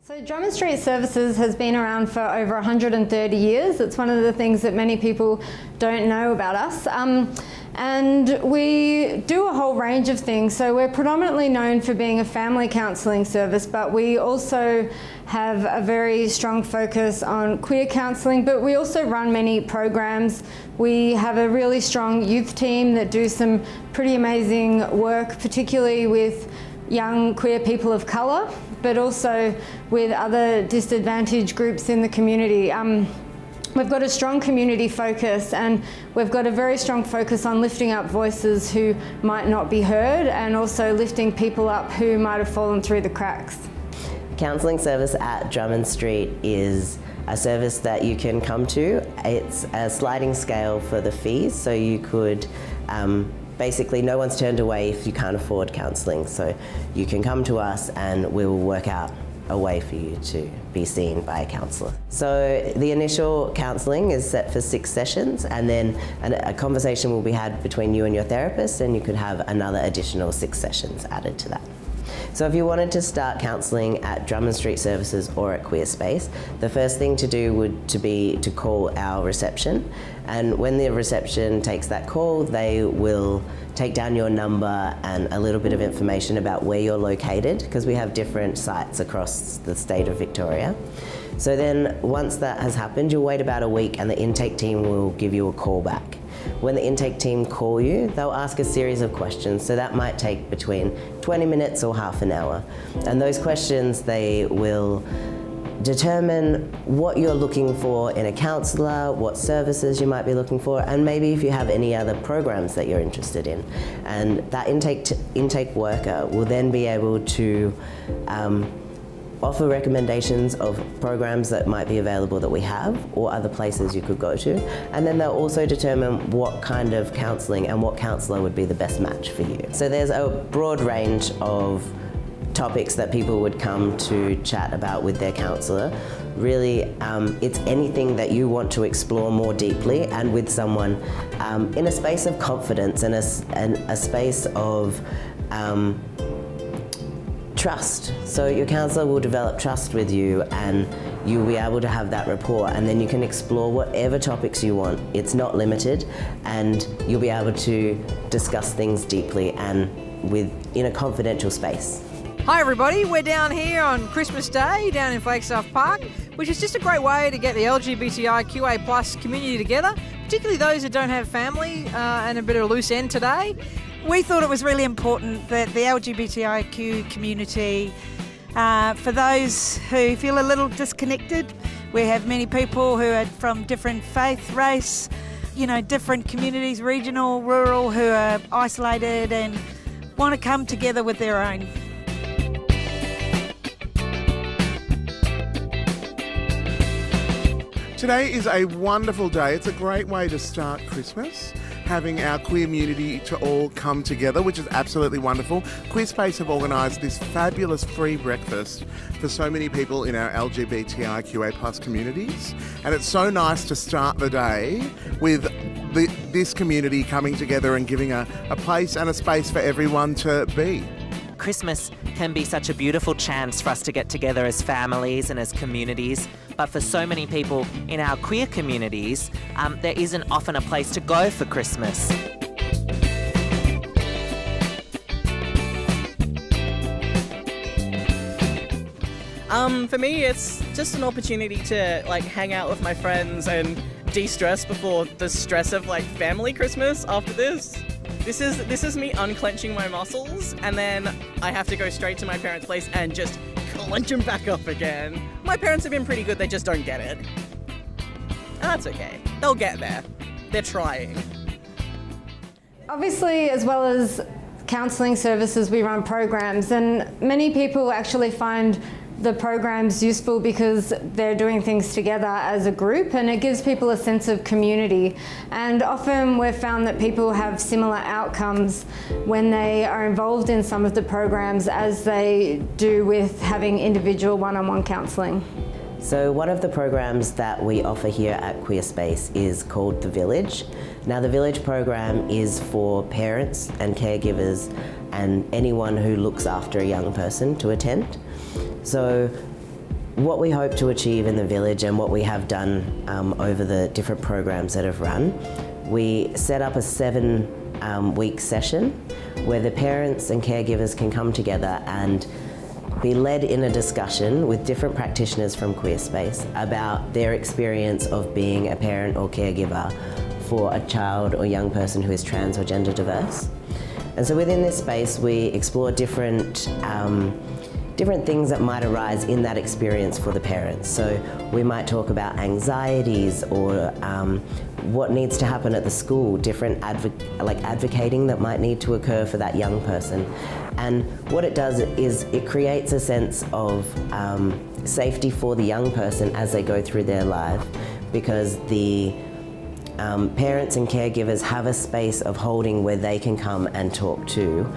So Drummond Street Services has been around for over 130 years. It's one of the things that many people don't know about us. And we do a whole range of things. So we're predominantly known for being a family counselling service, but we also have a very strong focus on queer counselling, but we also run many programs. We have a really strong youth team that do some pretty amazing work, particularly with young queer people of colour, but also with other disadvantaged groups in the community. We've got a strong community focus, and we've got a very strong focus on lifting up voices who might not be heard, and also lifting people up who might have fallen through the cracks. Counselling service at Drummond Street is a service that you can come to. It's a sliding scale for the fees, so you could basically, no one's turned away if you can't afford counselling. So you can come to us and we will work out a way for you to be seen by a counsellor. So the initial counselling is set for 6 sessions, and then a conversation will be had between you and your therapist, and you could have another additional 6 sessions added to that. So if you wanted to start counselling at Drummond Street Services or at Queerspace, the first thing to do would be to call our reception. And when the reception takes that call, they will take down your number and a little bit of information about where you're located, because we have different sites across the state of Victoria. So then once that has happened, you'll wait about a week and the intake team will give you a call back. When the intake team call you, they'll ask a series of questions, so that might take between 20 minutes or half an hour. And those questions, they will determine what you're looking for in a counsellor, what services you might be looking for, and maybe if you have any other programs that you're interested in. And that intake worker will then be able to offer recommendations of programs that might be available that we have, or other places you could go to. And then they'll also determine what kind of counselling and what counsellor would be the best match for you. So there's a broad range of topics that people would come to chat about with their counsellor. Really, it's anything that you want to explore more deeply and with someone in a space of confidence and a space of trust. So your counsellor will develop trust with you, and you'll be able to have that rapport, and then you can explore whatever topics you want. It's not limited, and you'll be able to discuss things deeply and in a confidential space. Hi everybody, we're down here on Christmas Day down in Flagstaff Park, which is just a great way to get the LGBTIQA+ community together, particularly those that don't have family and a bit of a loose end today. We thought it was really important that the LGBTIQ community, for those who feel a little disconnected, we have many people who are from different faith, race, different communities, regional, rural, who are isolated and want to come together with their own. Today is a wonderful day. It's a great way to start Christmas, having our queer community to all come together, which is absolutely wonderful. Queerspace have organised this fabulous free breakfast for so many people in our LGBTIQA+ communities, and it's so nice to start the day with this community coming together and giving a place and a space for everyone to be. Christmas can be such a beautiful chance for us to get together as families and as communities, but for so many people in our queer communities, there isn't often a place to go for Christmas. For me, it's just an opportunity to hang out with my friends and de-stress before the stress of family Christmas after this. This is me unclenching my muscles, and then I have to go straight to my parents' place and just clench them back up again. My parents have been pretty good, they just don't get it. And that's okay. They'll get there. They're trying. Obviously, as well as counselling services, we run programs, and many people actually find the programs useful because they're doing things together as a group, and it gives people a sense of community. And often we've found that people have similar outcomes when they are involved in some of the programs as they do with having individual one-on-one counselling. So one of the programs that we offer here at Queerspace is called The Village. Now the Village program is for parents and caregivers and anyone who looks after a young person to attend. So what we hope to achieve in the village and what we have done over the different programs that have run, we set up a 7-week session where the parents and caregivers can come together and be led in a discussion with different practitioners from Queerspace about their experience of being a parent or caregiver for a child or young person who is trans or gender diverse. And so within this space we explore different things that might arise in that experience for the parents. So we might talk about anxieties or what needs to happen at the school, different advocating that might need to occur for that young person. And what it does is it creates a sense of safety for the young person as they go through their life, because the parents and caregivers have a space of holding where they can come and talk to.